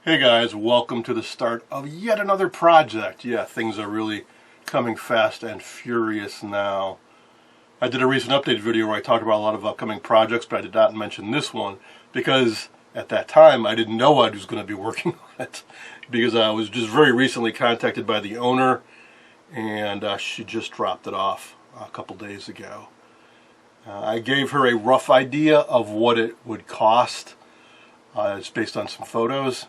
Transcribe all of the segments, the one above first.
Hey guys, welcome to the start of yet another project. Yeah, things are really coming fast and furious now. I did a recent update video where I talked about a lot of upcoming projects, but I did not mention this one because at that time I didn't know I was going to be working on it, because I was just very recently contacted by the owner and she just dropped it off a couple days ago. I gave her a rough idea of what it would cost. It's based on some photos.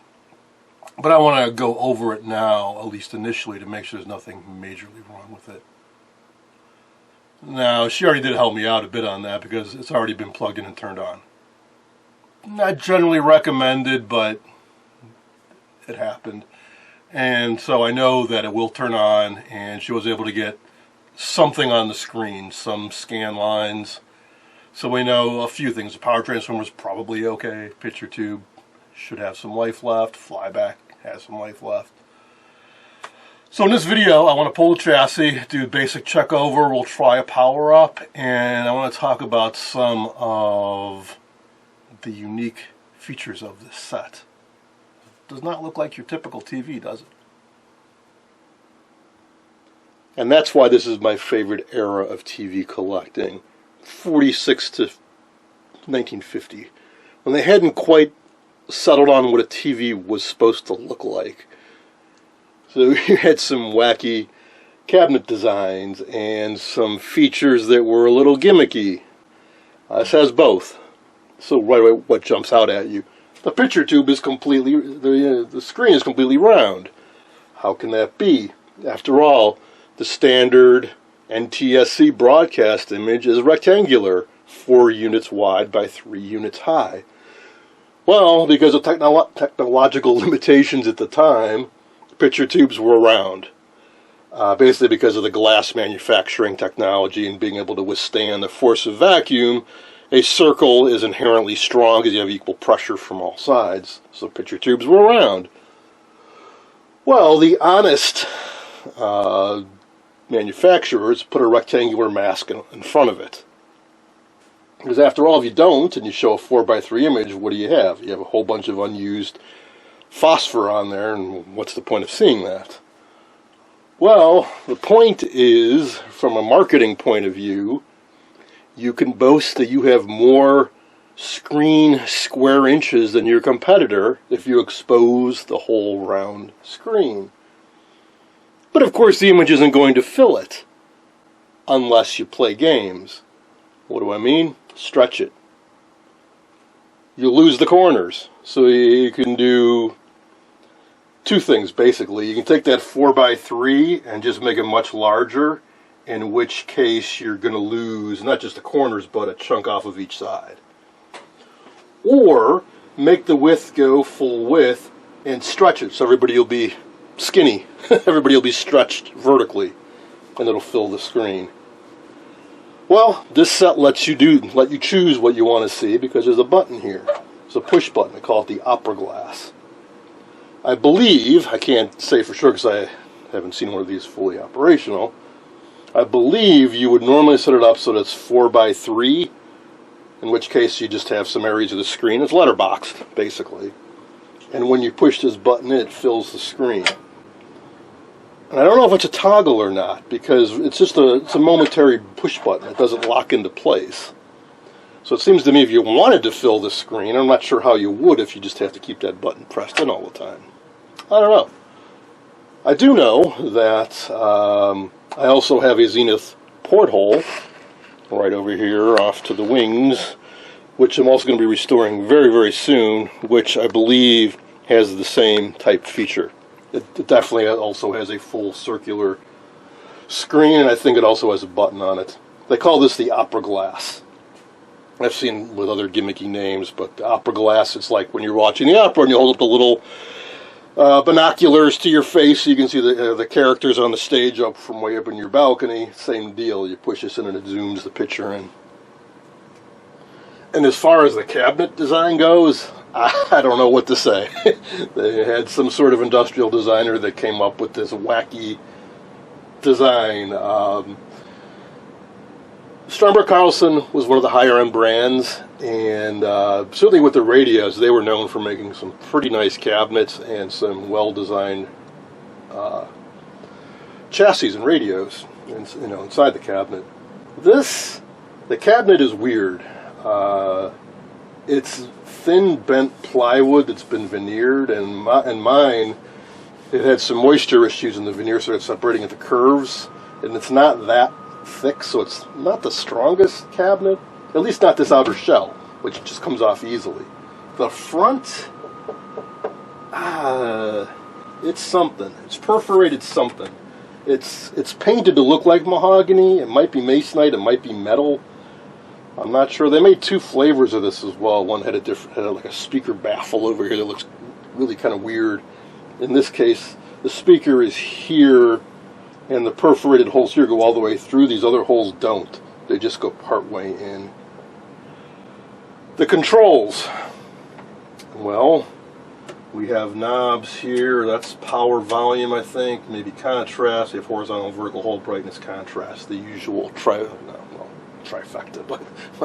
But I want to go over it now, at least initially, to make sure there's nothing majorly wrong with it. Now, she already did help me out a bit on that because it's already been plugged in and turned on. Not generally recommended, but it happened. And so I know that it will turn on, and she was able to get something on the screen, some scan lines. So we know a few things. The power transformer is probably okay. Picture tube should have some life left. Flyback has some life left. So in this video, I want to pull the chassis, do a basic check over. We'll try a power up, and I want to talk about some of the unique features of this set. It does not look like your typical TV, does it? And that's why this is my favorite era of TV collecting. 46 to 1950, when they hadn't quite settled on what a TV was supposed to look like. So you had some wacky cabinet designs and some features that were a little gimmicky. This has both. So right away, what jumps out at you? The picture tube is completely, the screen is completely round. How can that be? After all, the standard NTSC broadcast image is rectangular, 4 units wide by 3 units high. Well, because of technological limitations at the time, picture tubes were round. Basically because of the glass manufacturing technology and being able to withstand the force of vacuum, a circle is inherently strong because you have equal pressure from all sides. So picture tubes were round. Well, the honest manufacturers put a rectangular mask in front of it. Because after all, if you don't, and you show a 4x3 image, what do you have? You have a whole bunch of unused phosphor on there, and what's the point of seeing that? Well, the point is, from a marketing point of view, you can boast that you have more screen square inches than your competitor if you expose the whole round screen. But of course the image isn't going to fill it unless you play games. What do I mean? Stretch it. You lose the corners. So you can do two things basically. You can take that 4x3 and just make it much larger, in which case you're going to lose not just the corners but a chunk off of each side. Or make the width go full width and stretch it so everybody will be skinny. Everybody will be stretched vertically, and it'll fill the screen. Well, this set lets you choose what you want to see because there's a button here. It's a push button. I call it the opera glass. I believe, I can't say for sure because I haven't seen one of these fully operational, I believe you would normally set it up so that it's 4x3, in which case you just have some areas of the screen. It's letterboxed, basically. And when you push this button in, it fills the screen. And I don't know if it's a toggle or not, because it's a momentary push button. It doesn't lock into place. So it seems to me if you wanted to fill the screen, I'm not sure how you would if you just have to keep that button pressed in all the time. I don't know. I do know that I also have a Zenith porthole right over here off to the wings, which I'm also going to be restoring very, very soon, which I believe has the same type feature. It definitely also has a full circular screen, and I think it also has a button on it. They call this the opera glass. I've seen with other gimmicky names, but the opera glass, it's like when you're watching the opera and you hold up the little binoculars to your face so you can see the characters on the stage up from way up in your balcony. Same deal. You push this in and it zooms the picture in. And as far as the cabinet design goes, I don't know what to say. They had some sort of industrial designer that came up with this wacky design. Stromberg Carlson was one of the higher end brands, And certainly with the radios, they were known for making some pretty nice cabinets and some well-designed chassis and radios, inside the cabinet. The cabinet is weird. It's thin bent plywood that's been veneered, and mine, it had some moisture issues in the veneer, so it's separating at the curves, and it's not that thick, so it's not the strongest cabinet, at least not this outer shell, which just comes off easily. The front, it's something. It's perforated something. It's painted to look like mahogany. It might be masonite, it might be metal. I'm not sure. They made 2 flavors of this as well. One had like a speaker baffle over here that looks really kind of weird. In this case, the speaker is here, and the perforated holes here go all the way through. These other holes don't. They just go part way in. The controls. Well, we have knobs here. That's power, volume, I think. Maybe contrast. We have horizontal, vertical, hold, brightness, contrast. The usual trifecta, but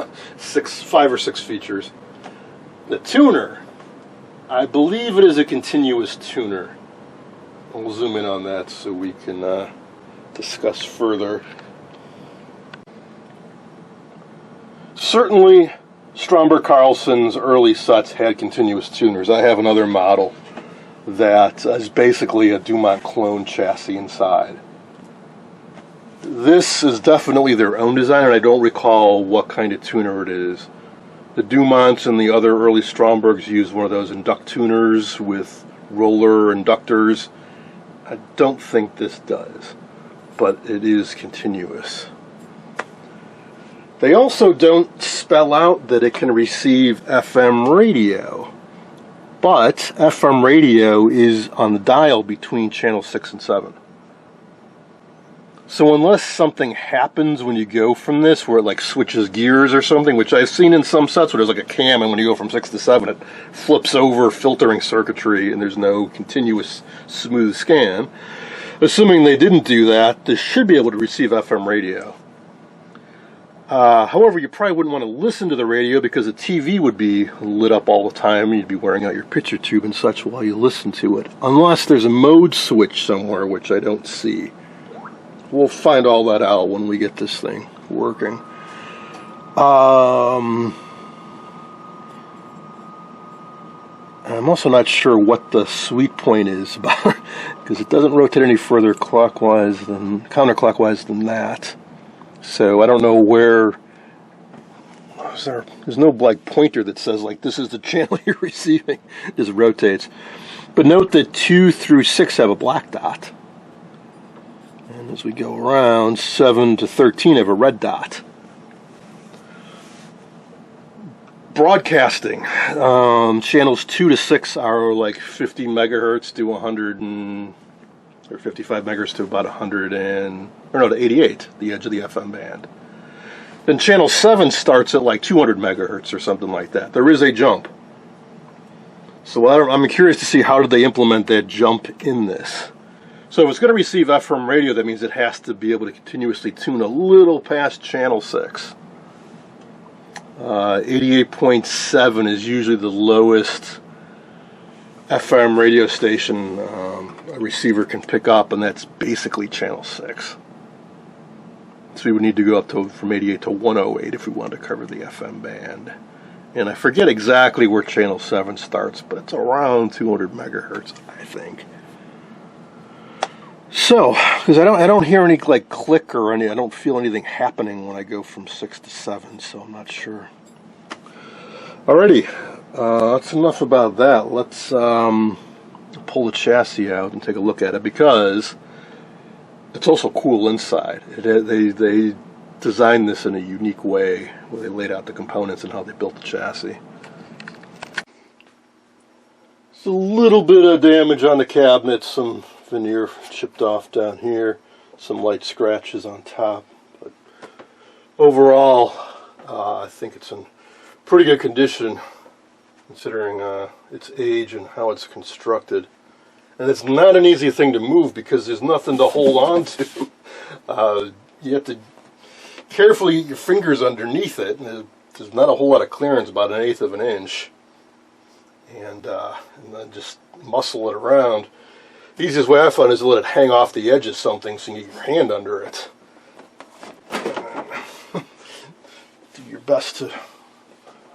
5 or 6 features. The tuner. I believe it is a continuous tuner. We'll zoom in on that so we can discuss further. Certainly, Stromberg Carlson's early sets had continuous tuners. I have another model that is basically a Dumont clone chassis inside. This is definitely their own design, and I don't recall what kind of tuner it is. The Dumonts and the other early Strombergs used one of those induct tuners with roller inductors. I don't think this does, but it is continuous. They also don't spell out that it can receive FM radio, but FM radio is on the dial between channel 6 and 7. So unless something happens when you go from this, where it like switches gears or something, which I've seen in some sets where there's like a cam, and when you go from 6 to 7, it flips over filtering circuitry and there's no continuous smooth scan. Assuming they didn't do that, this should be able to receive FM radio. However, you probably wouldn't want to listen to the radio because the TV would be lit up all the time, and you'd be wearing out your picture tube and such while you listen to it. Unless there's a mode switch somewhere, which I don't see. We'll find all that out when we get this thing working. I'm also not sure what the sweet point is about, because it doesn't rotate any further counterclockwise than that. So I don't know where. There's no like pointer that says like this is the channel you're receiving. It just rotates. But note that 2 through 6 have a black dot. And as we go around, 7 to 13 have a red dot. Broadcasting. Channels 2 to 6 are like 50 megahertz to 100 or 55 megahertz to about 100 to 88, the edge of the FM band. Then channel 7 starts at like 200 megahertz or something like that. There is a jump. So I'm curious to see how did they implement that jump in this. So if it's going to receive FM radio, that means it has to be able to continuously tune a little past channel 6. 88.7 is usually the lowest FM radio station a receiver can pick up, and that's basically channel 6. So we would need to go up from 88 to 108 if we wanted to cover the FM band. And I forget exactly where channel 7 starts, but it's around 200 megahertz, I think. So, because I don't hear any like click or I don't feel anything happening when I go from 6 to 7, so I'm not sure. Alrighty, that's enough about that. Let's pull the chassis out and take a look at it, because it's also cool inside. They designed this in a unique way where they laid out the components and how they built the chassis. It's a little bit of damage on the cabinet, some veneer chipped off down here, some light scratches on top, but overall I think it's in pretty good condition considering its age and how it's constructed. And it's not an easy thing to move because there's nothing to hold on to. You have to carefully get your fingers underneath it, and there's not a whole lot of clearance, about 1/8 of an inch, and then just muscle it around. The easiest way I find is to let it hang off the edge of something so you can get your hand under it. Do your best to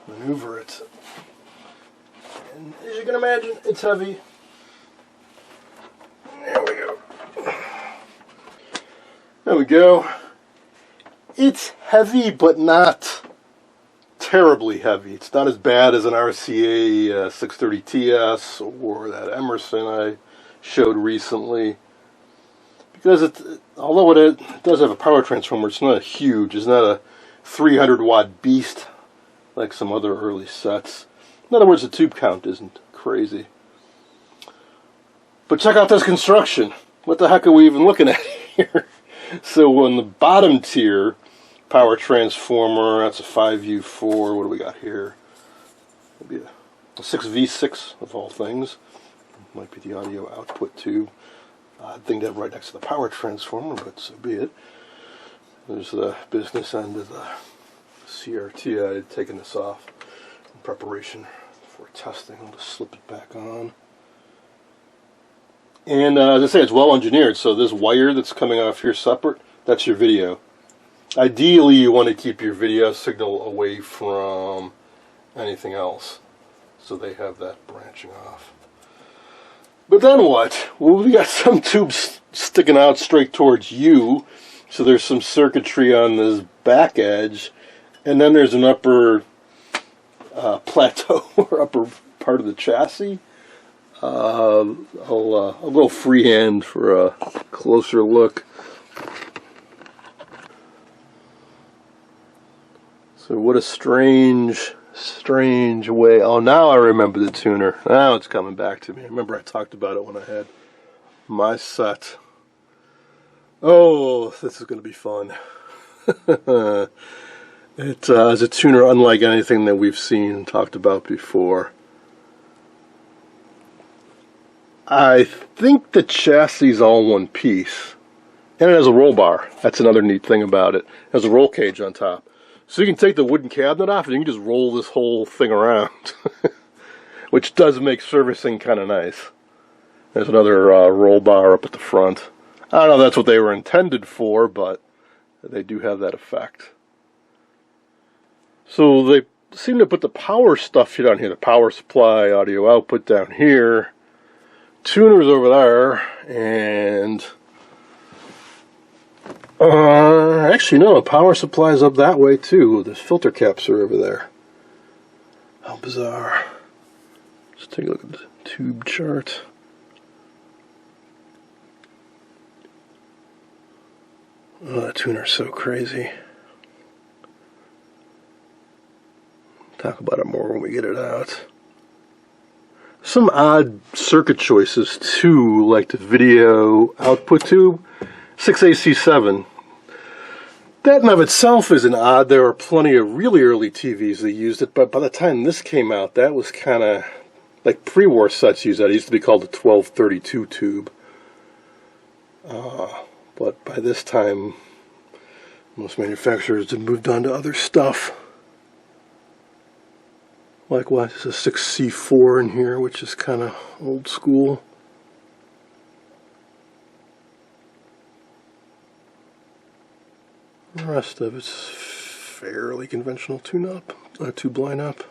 maneuver it. And as you can imagine, it's heavy. There we go. There we go. It's heavy, but not terribly heavy. It's not as bad as an RCA 630 TS or that Emerson I showed recently. Because although it does have a power transformer, it's not huge. It's not a 300 watt beast like some other early sets. In other words, the tube count isn't crazy. But check out this construction. What the heck are we even looking at here? So on the bottom tier, power transformer, that's a 5U4. What do we got here? Maybe a 6V6 of all things. Might be the audio output tube. Odd thing to have right next to the power transformer, but so be it. There's the business end of the CRT. I had taken this off in preparation for testing. I'll just slip it back on. And as I say, it's well engineered, so this wire that's coming off here separate, that's your video. Ideally, you want to keep your video signal away from anything else, so they have that branching off. But then what? Well, we got some tubes sticking out straight towards you, so there's some circuitry on this back edge, and then there's an upper plateau or upper part of the chassis. I'll go freehand for a closer look. So what a strange way. Oh, now I remember the tuner. Now it's coming back to me. I remember I talked about it when I had my set. Oh, this is going to be fun. It is a tuner unlike anything that we've seen and talked about before. I think the chassis is all one piece, and it has a roll bar. That's another neat thing about it. It has a roll cage on top. So you can take the wooden cabinet off and you can just roll this whole thing around, which does make servicing kind of nice. There's another roll bar up at the front. I don't know if that's what they were intended for, but they do have that effect. So they seem to put the power stuff down here, the power supply, audio output down here. Tuners over there, and actually no, the power supply is up that way too. The filter caps are over there. How bizarre. Let's take a look at the tube chart. Oh, that tuner's so crazy. Talk about it more when we get it out. Some odd circuit choices too, like the video output tube, 6AC7. That in of itself isn't odd. There are plenty of really early TVs that used it, but by the time this came out, that was kind of like pre-war sets used that. It used to be called the 1232 tube. But by this time, most manufacturers had moved on to other stuff. Likewise, there's a 6C4 in here, which is kind of old school. The rest of it's fairly conventional tube lineup.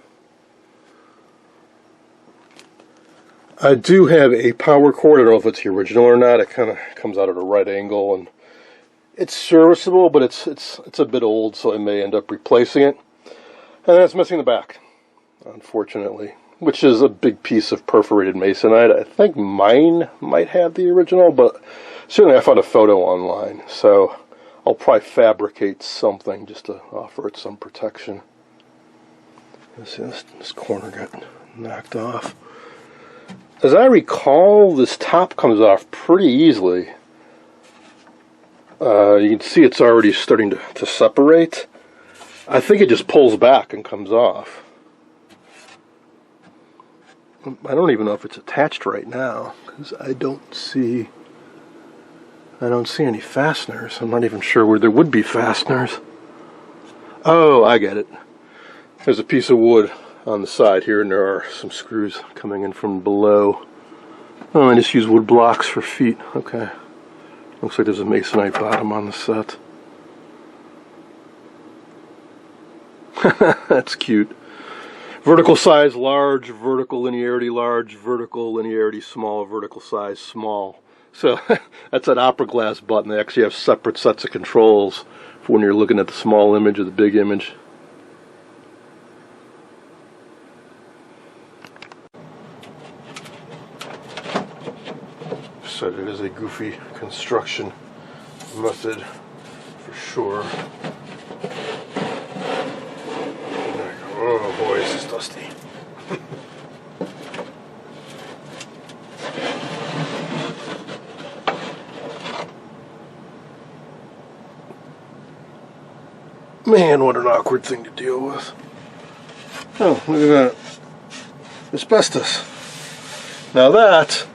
I do have a power cord. I don't know if it's the original or not. It kind of comes out at a right angle, and it's serviceable, but it's a bit old, so I may end up replacing it. And that's missing the back, unfortunately, which is a big piece of perforated masonite. I think mine might have the original, but certainly I found a photo online, so I'll probably fabricate something just to offer it some protection. This corner got knocked off. As I recall, this top comes off pretty easily. You can see it's already starting to separate. I think it just pulls back and comes off. I don't even know if it's attached right now, because I don't see any fasteners. I'm not even sure where there would be fasteners. Oh, I get it. There's a piece of wood on the side here, and there are some screws coming in from below. Oh, I just use wood blocks for feet. Okay. Looks like there's a masonite bottom on the set. That's cute. Vertical size large, vertical linearity large, vertical linearity small, vertical size small. So that's an opera glass button. They actually have separate sets of controls for when you're looking at the small image or the big image. So it is a goofy construction method for sure. Oh boy, this is dusty. Man, what an awkward thing to deal with. Oh, look at that. Asbestos. Now that,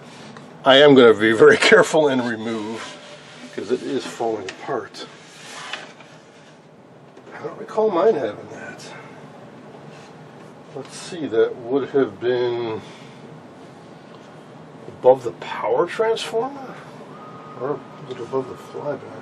I am going to be very careful and remove, because it is falling apart. I don't recall mine having that. Let's see, that would have been above the power transformer? Or was it above the flyback?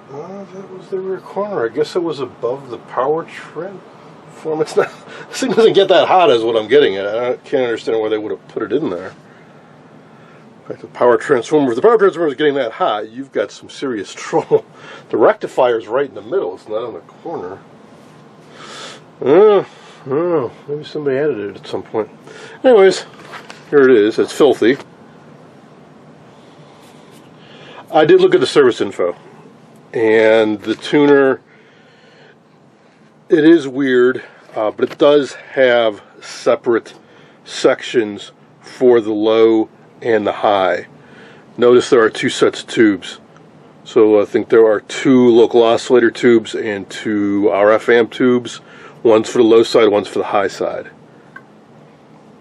That was the rear corner. I guess it was above the power transformer. It's not, this thing doesn't get that hot is what I'm getting at. I can't understand why they would have put it in there. In fact, the power transformer, if the power transformer is getting that hot, you've got some serious trouble. The rectifier is right in the middle. It's not on the corner. Oh, maybe somebody added it at some point. Anyways, here it is. It's filthy. I did look at the service info, and the tuner, it is weird, but it does have separate sections for the low and the high. Notice there are two sets of tubes. So I think there are two local oscillator tubes and two RF amp tubes. One's for the low side, one's for the high side.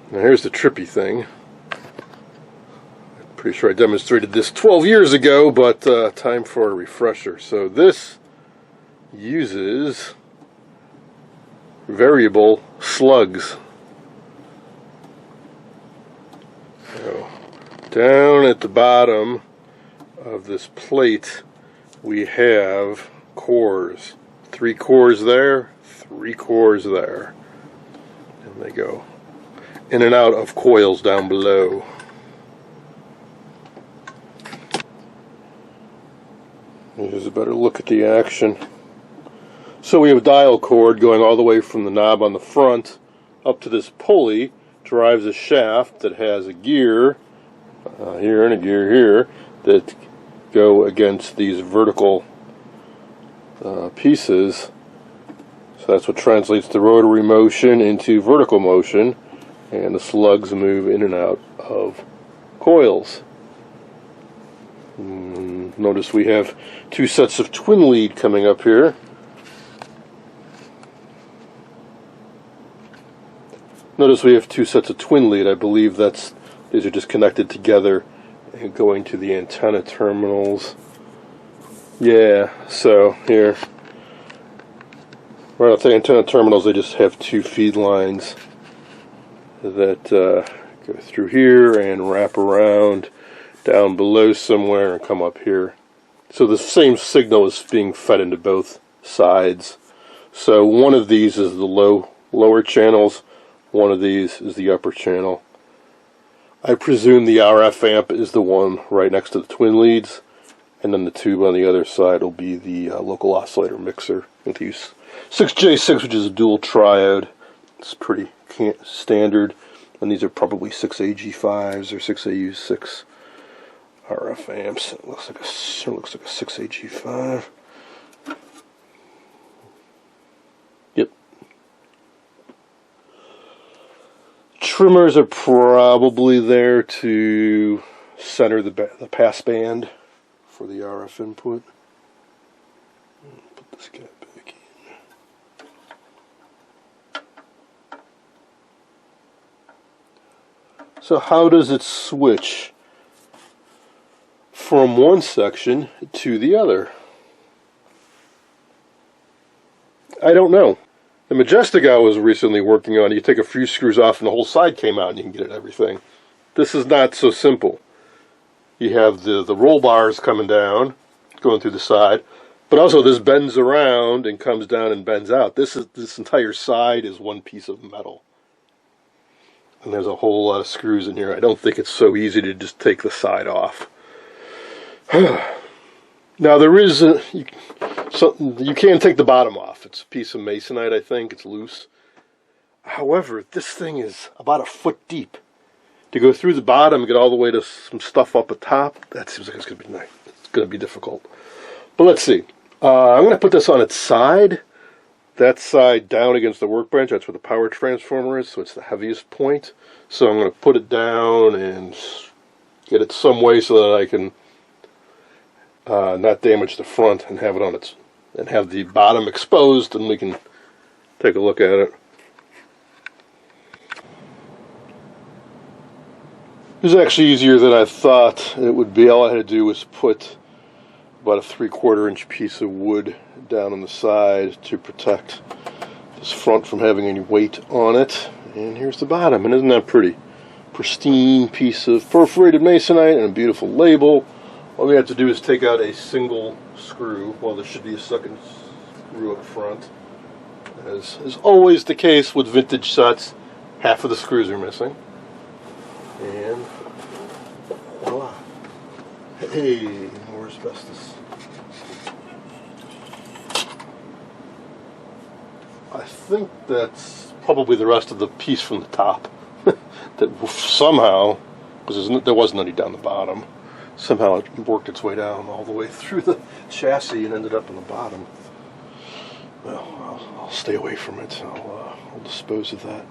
Now here's the trippy thing. I'm pretty sure I demonstrated this 12 years ago, but time for a refresher. So this uses variable slugs. So down at the bottom of this plate we have cores. 3 cores there, 3 cores there, and they go in and out of coils down below. Here's a better look at the action. So we have a dial cord going all the way from the knob on the front up to this pulley, drives a shaft that has a gear here and a gear here that go against these vertical pieces. So that's what translates the rotary motion into vertical motion, and the slugs move in and out of coils. Notice we have 2 sets of twin lead coming up here. Notice we have 2 sets of twin lead. I believe these are just connected together and going to the antenna terminals. Yeah, so here, right at the antenna terminals, they just have 2 feed lines that go through here and wrap around down below somewhere and come up here. So the same signal is being fed into both sides. So one of these is the lower channels, one of these is the upper channel. I presume the RF amp is the one right next to the twin leads, and then the tube on the other side will be the local oscillator mixer with these 6J6, which is a dual triode. It's pretty standard, and these are probably 6AG5s or 6AU6 RF amps. It looks like a 6AG5. Yep. Trimmers are probably there to center the pass band for the RF input. Put this guy back in. So how does it switch from one section to the other? I don't know. The Majestic I was recently working on, you take a few screws off and the whole side came out and you can get at everything. This is not so simple. You have the roll bars coming down, going through the side, but also this bends around and comes down and bends out. This entire side is one piece of metal. And there's a whole lot of screws in here. I don't think it's so easy to just take the side off. Now there is something you can take the bottom off. It's a piece of masonite, I think. It's loose. However, this thing is about a foot deep. To go through the bottom and get all the way to some stuff up at top, that seems like it's going to be nice. It's going to be difficult. But let's see. I'm going to put this on its side. That side down against the workbench. That's where the power transformer is, so it's the heaviest point. So I'm going to put it down and get it some way so that I can not damage the front and have it on its and have the bottom exposed, and we can take a look at it. It was actually easier than I thought it would be. All I had to do was put about a 3/4 inch piece of wood down on the side to protect this front from having any weight on it. And here's the bottom, and isn't that pretty? Pristine piece of perforated masonite and a beautiful label. All we have to do is take out a single screw. Well, there should be a second screw up front. As is always the case with vintage sets, half of the screws are missing. And voila. Hey, more asbestos. I think that's probably the rest of the piece from the top. That somehow, because there wasn't any down the bottom, somehow it worked its way down all the way through the chassis and ended up in the bottom. Well, I'll stay away from it. I'll dispose of that.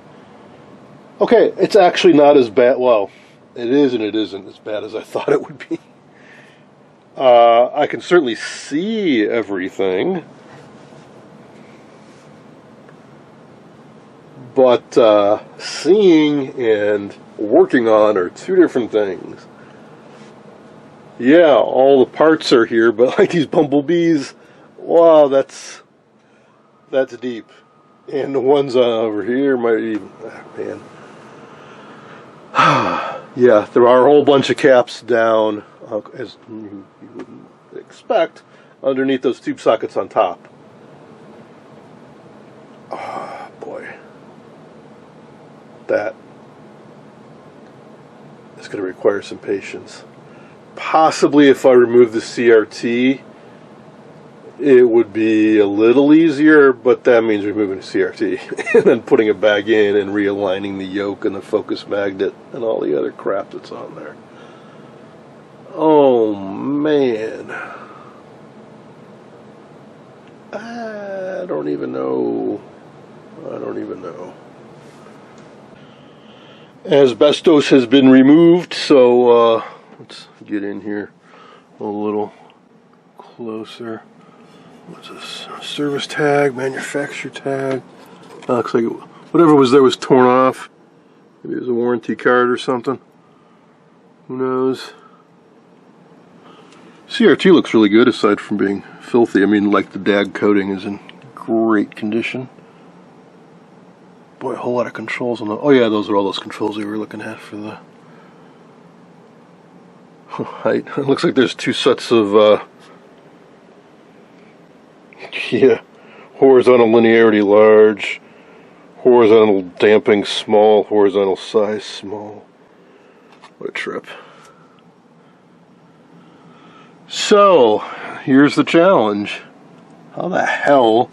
Okay, it's actually not as bad. Well, it is and it isn't as bad as I thought it would be. I can certainly see everything. But seeing and working on are two different things. Yeah, all the parts are here, but like these bumblebees, wow, that's deep. And the ones over here might even, man. Yeah, there are a whole bunch of caps down, as you wouldn't expect, underneath those tube sockets on top. Oh, boy. That is going to require some patience. Possibly if I remove the CRT, it would be a little easier, but that means removing the CRT and then putting it back in and realigning the yoke and the focus magnet and all the other crap that's on there. Oh man. I don't even know. Asbestos has been removed, so let's get in here a little closer. What's this? Service tag, manufacturer tag. Looks like whatever was there was torn off. Maybe it was a warranty card or something. Who knows? CRT looks really good aside from being filthy. I mean, like the DAG coating is in great condition. Boy, a whole lot of controls on the... Oh yeah, those are all those controls we were looking at for the height. It looks like there's two sets of yeah, horizontal linearity large, horizontal damping small, horizontal size small. What a trip. So, here's the challenge. How the hell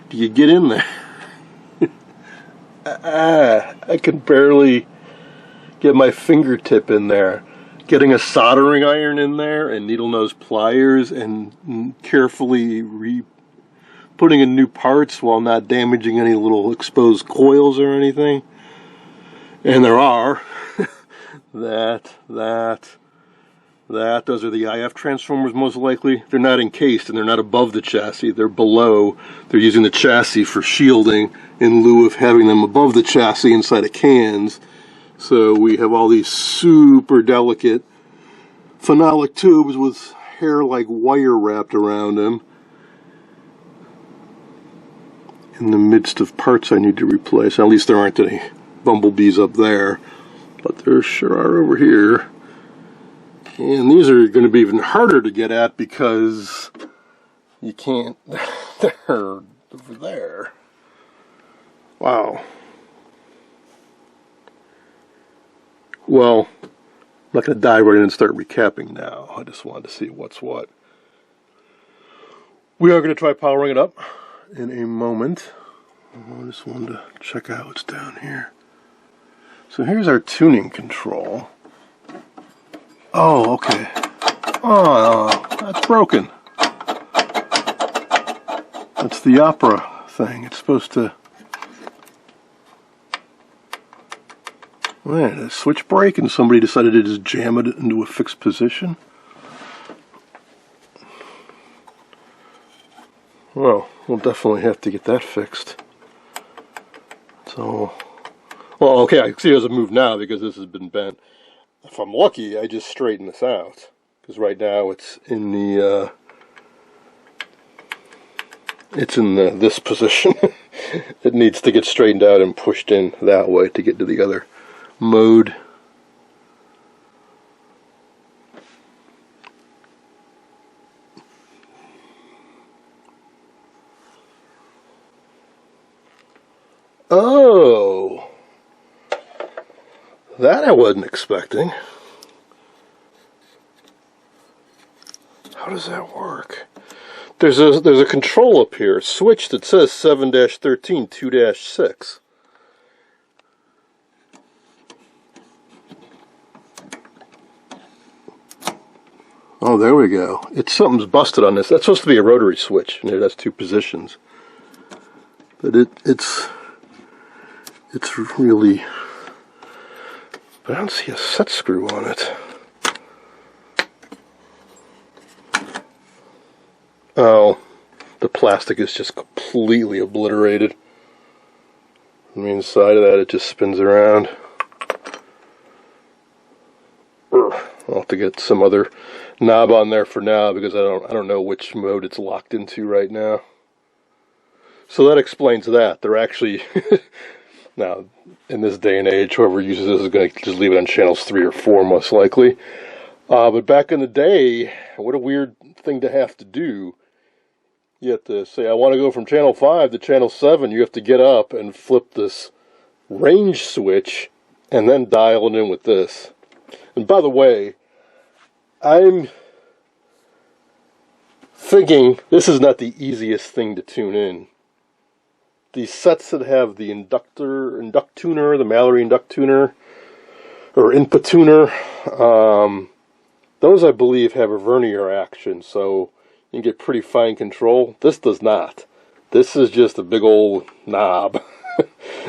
do you get in there? I can barely get my fingertip in there. Getting a soldering iron in there and needle nose pliers and carefully putting in new parts while not damaging any little exposed coils or anything. And there are. Those are the IF transformers most likely. They're not encased and they're not above the chassis. They're below. They're using the chassis for shielding in lieu of having them above the chassis inside of cans. So we have all these super delicate phenolic tubes with hair like wire wrapped around them. in the midst of parts I need to replace. At least there aren't any bumblebees up there, but there sure are over here. And these are going to be even harder to get at because you can't, they're over there. Wow. Well, I'm not going to dive right in and start recapping now. I just wanted to see what's what. We are going to try powering it up in a moment. I just wanted to check out what's down here. So here's our tuning control. Oh, okay. Oh, that's broken. That's the opera thing. It's supposed to... Man, a switch break and somebody decided to just jam it into a fixed position. Well, we'll definitely have to get that fixed. So, well, okay, I see it doesn't move now because this has been bent. If I'm lucky, I just straighten this out. Because right now it's in the, this position. It needs to get straightened out and pushed in that way to get to the other mode. Oh, that I wasn't expecting. How does that work? There's a control up here, a switch that says 7-13 2-6. Oh, there we go. Something's busted on this. That's supposed to be a rotary switch, and it has two positions. But it's really... But I don't see a set screw on it. Oh, the plastic is just completely obliterated. On the inside of that, it just spins around. I'll have to get some other knob on there for now because I don't know which mode it's locked into right now. So that explains that. They're actually now in this day and age, whoever uses this is going to just leave it on channels 3 or 4 most likely. But back in the day, what a weird thing to have to do. You have to say, I want to go from channel 5 to channel 7. You have to get up and flip this range switch and then dial it in with this. And by the way, I'm thinking this is not the easiest thing to tune in. These sets that have the induct tuner, the Mallory induct tuner, or input tuner, those I believe have a vernier action, so you can get pretty fine control. This does not. This is just a big old knob.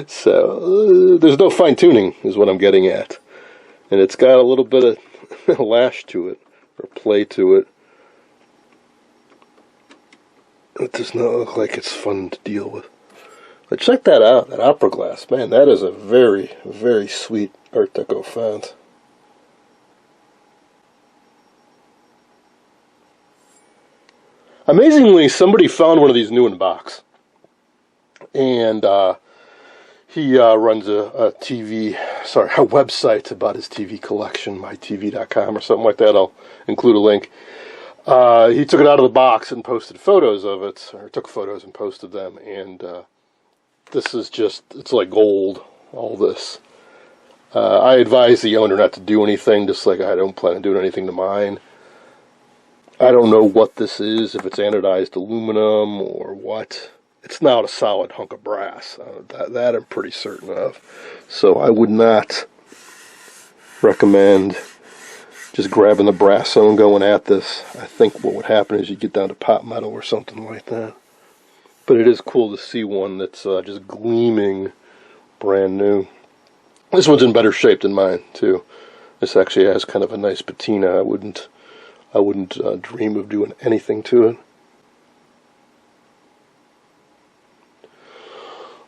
So there's no fine tuning is what I'm getting at. And it's got a little bit of lash to it, or play to it. It does not look like it's fun to deal with. But check that out, that opera glass. Man, that is a very, very sweet Art Deco font. Amazingly, somebody found one of these new in box. And he runs a website about his TV collection, mytv.com or something like that. I'll include a link. He took it out of the box and posted photos of it, or took photos and posted them. And this is just, it's like gold, all this. I advise the owner not to do anything, just like I don't plan on doing anything to mine. I don't know what this is, if it's anodized aluminum or what. It's not a solid hunk of brass. That I'm pretty certain of. So I would not recommend just grabbing the brass and going at this. I think what would happen is you get down to pot metal or something like that. But it is cool to see one that's just gleaming brand new. This one's in better shape than mine, too. This actually has kind of a nice patina. I wouldn't dream of doing anything to it.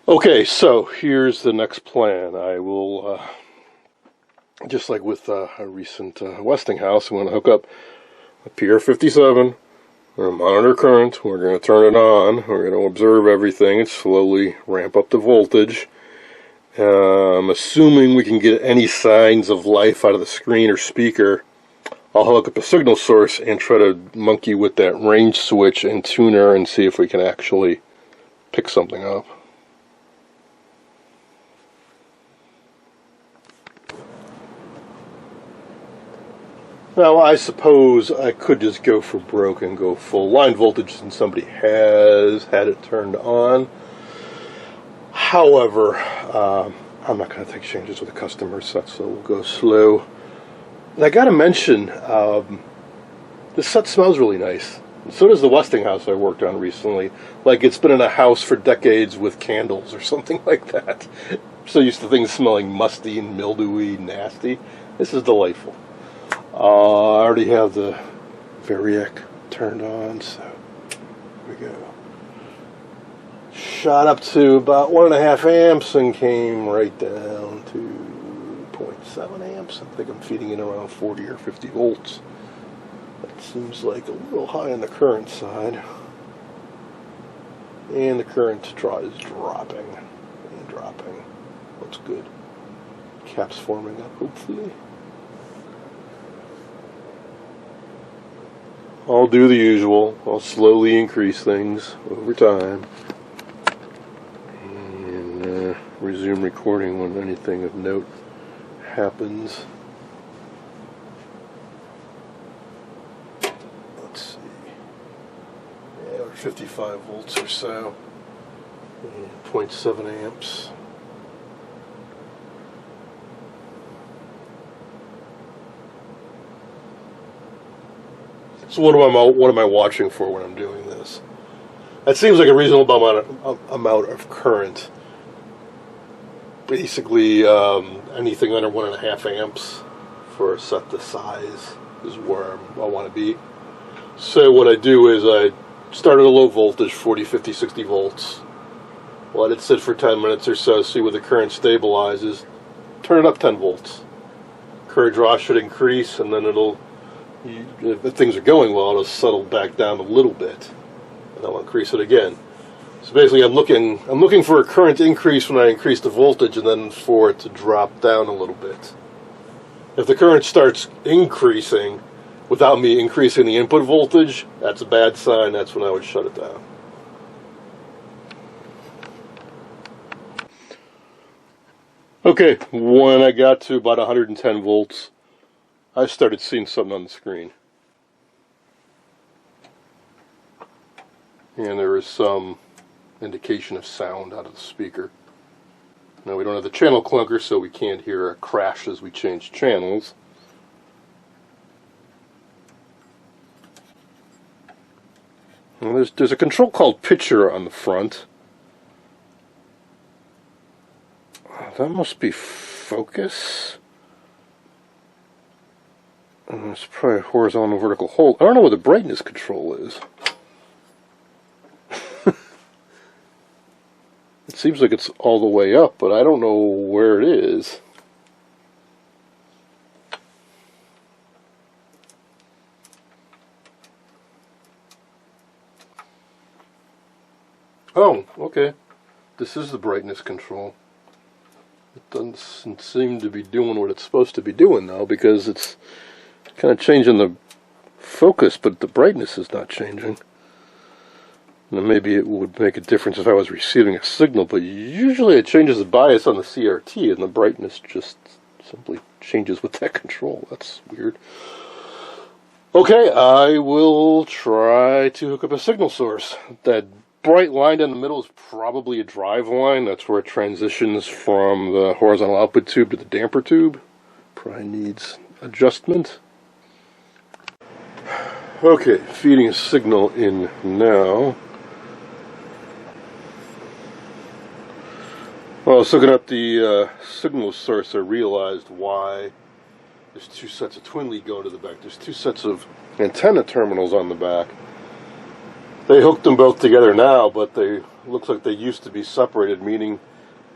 Okay, so here's the next plan. I will, just like with a recent Westinghouse, I'm going to hook up a PR57, We're going to monitor current, we're going to turn it on, we're going to observe everything and slowly ramp up the voltage. I'm assuming we can get any signs of life out of the screen or speaker. I'll hook up a signal source and try to monkey with that range switch and tuner and see if we can actually pick something up. Now, I suppose I could just go for broke and go full line voltage since somebody has had it turned on. However, I'm not going to take changes with the customer, so we'll go slow. And I got to mention, this set smells really nice. And so does the Westinghouse I worked on recently. Like it's been in a house for decades with candles or something like that. So used to things smelling musty and mildewy, nasty. This is delightful. I already have the Variac turned on, so here we go. Shot up to about 1.5 amps and came right down to 0.7 amps. I think I'm feeding in around 40 or 50 volts. That seems like a little high on the current side. And the current is dropping and dropping. Looks good. Caps forming up, hopefully. I'll do the usual. I'll slowly increase things over time. And resume recording when anything of note happens. Let's see. Yeah, we're 55 volts or so. And 0.7 amps. So what am I watching for when I'm doing this? That seems like a reasonable amount of current. Basically, anything under 1.5 amps for a set this size is where I want to be. So what I do is I start at a low voltage, 40, 50, 60 volts. Let it sit for 10 minutes or so, see where the current stabilizes. Turn it up 10 volts. Current draw should increase, and then if things are going well, it'll settle back down a little bit, and I'll increase it again. So basically, I'm looking for a current increase when I increase the voltage, and then for it to drop down a little bit. If the current starts increasing without me increasing the input voltage, that's a bad sign. That's when I would shut it down. Okay, when I got to about 110 volts, I started seeing something on the screen. And there is some indication of sound out of the speaker. Now we don't have the channel clunker, so we can't hear a crash as we change channels. Well, there's a control called pitcher on the front. That must be focus. It's probably a horizontal vertical hold. I don't know what the brightness control is. It seems like it's all the way up, but I don't know where it is. Oh, okay. This is the brightness control. It doesn't seem to be doing what it's supposed to be doing now, because it's kind of changing the focus, but the brightness is not changing. Now maybe it would make a difference if I was receiving a signal, but usually it changes the bias on the CRT and the brightness just simply changes with that control. That's weird. Okay, I will try to hook up a signal source. That bright line in the middle is probably a drive line. That's where it transitions from the horizontal output tube to the damper tube. Probably needs adjustment. Okay, feeding a signal in now. Well, I was looking up the signal source. I realized why there's two sets of twin lead going to the back. There's two sets of antenna terminals on the back. They hooked them both together now, but they looks like they used to be separated, meaning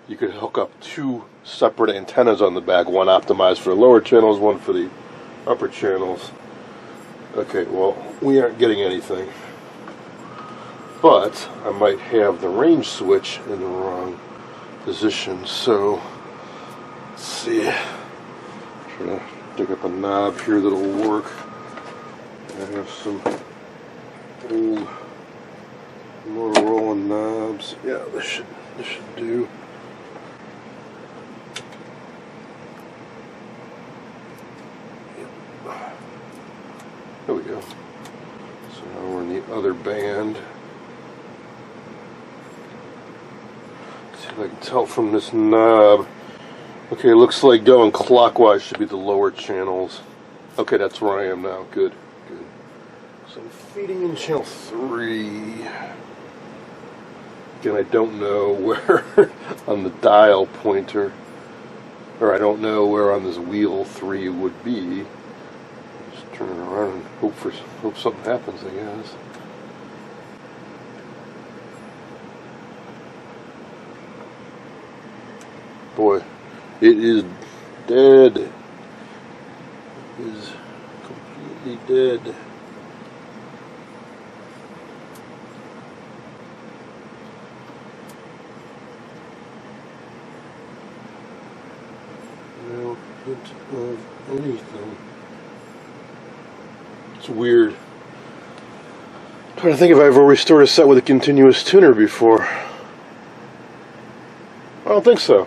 you could hook up two separate antennas on the back, one optimized for the lower channels, one for the upper channels. Okay, well, we aren't getting anything. but I might have the range switch in the wrong position. So let's see. Try to dig up a knob here that'll work. I have some old Motorola knobs. Yeah, this should do. There we go. So now we're in the other band. Let's see if I can tell from this knob. Okay, it looks like going clockwise should be the lower channels. Okay, that's where I am now. Good, good. So I'm feeding in channel 3. Again, I don't know where on the dial pointer, or I don't know where on this wheel 3 would be. Just turn it around and hope something happens, I guess. Boy, it is dead. It is completely dead. No hint of anything. It's weird. I'm trying to think if I've ever restored a set with a continuous tuner before. I don't think so.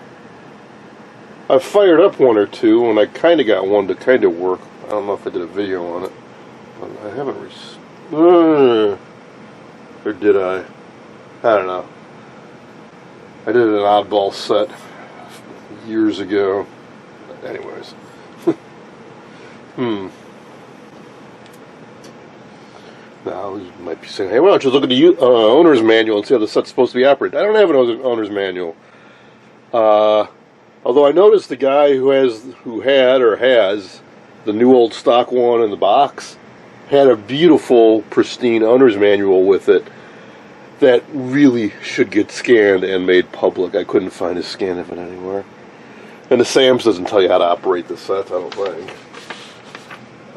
I've fired up one or two, and I kind of got one to kind of work. I don't know if I did a video on it, but I haven't or did I? I don't know. I did an oddball set years ago. Anyways. Now, you might be saying, hey, why don't you look at the owner's manual and see how the set's supposed to be operated? I don't have an owner's manual. Although I noticed the guy who had or has the new old stock one in the box had a beautiful, pristine owner's manual with it that really should get scanned and made public. I couldn't find a scan of it anywhere. And the SAMS doesn't tell you how to operate the set, I don't think.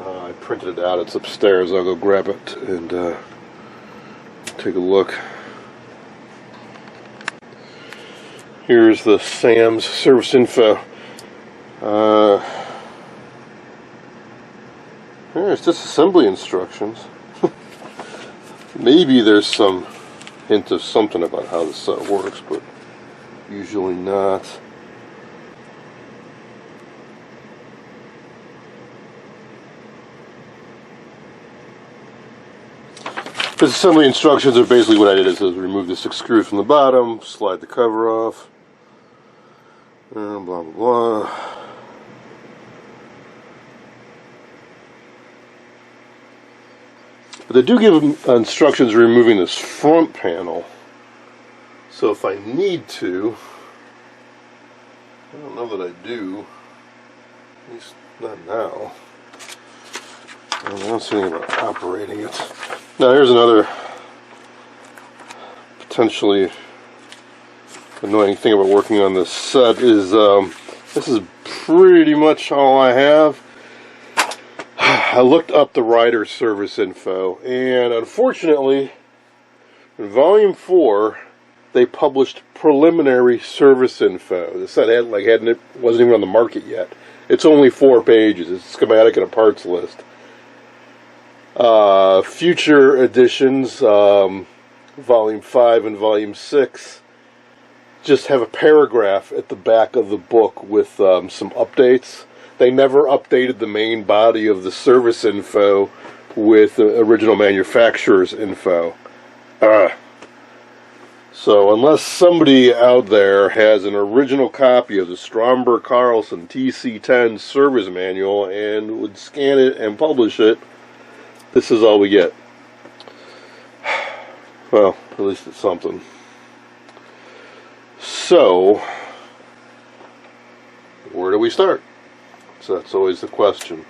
I printed it out. It's upstairs. I'll go grab it and take a look. Here's the SAMS service info. There's disassembly instructions. Maybe there's some hint of something about how the set works, but usually not. Disassembly instructions are basically what I did is remove the 6 screws from the bottom, slide the cover off, and blah blah blah. But they do give instructions removing this front panel. So if I need to, I don't know that I do, at least not now. I don't see anything about operating it. Now here's another potentially annoying thing about working on this set is this is pretty much all I have. I looked up the rider service info, and unfortunately in volume 4 they published preliminary service info. The set wasn't even on the market yet. It's only 4 pages. It's a schematic and a parts list. Future editions, volume 5 and volume 6, just have a paragraph at the back of the book with some updates. They never updated the main body of the service info with the original manufacturer's info. So unless somebody out there has an original copy of the Stromberg Carlson TC-10 service manual and would scan it and publish it, this is all we get. Well, at least it's something. So, where do we start? So that's always the question.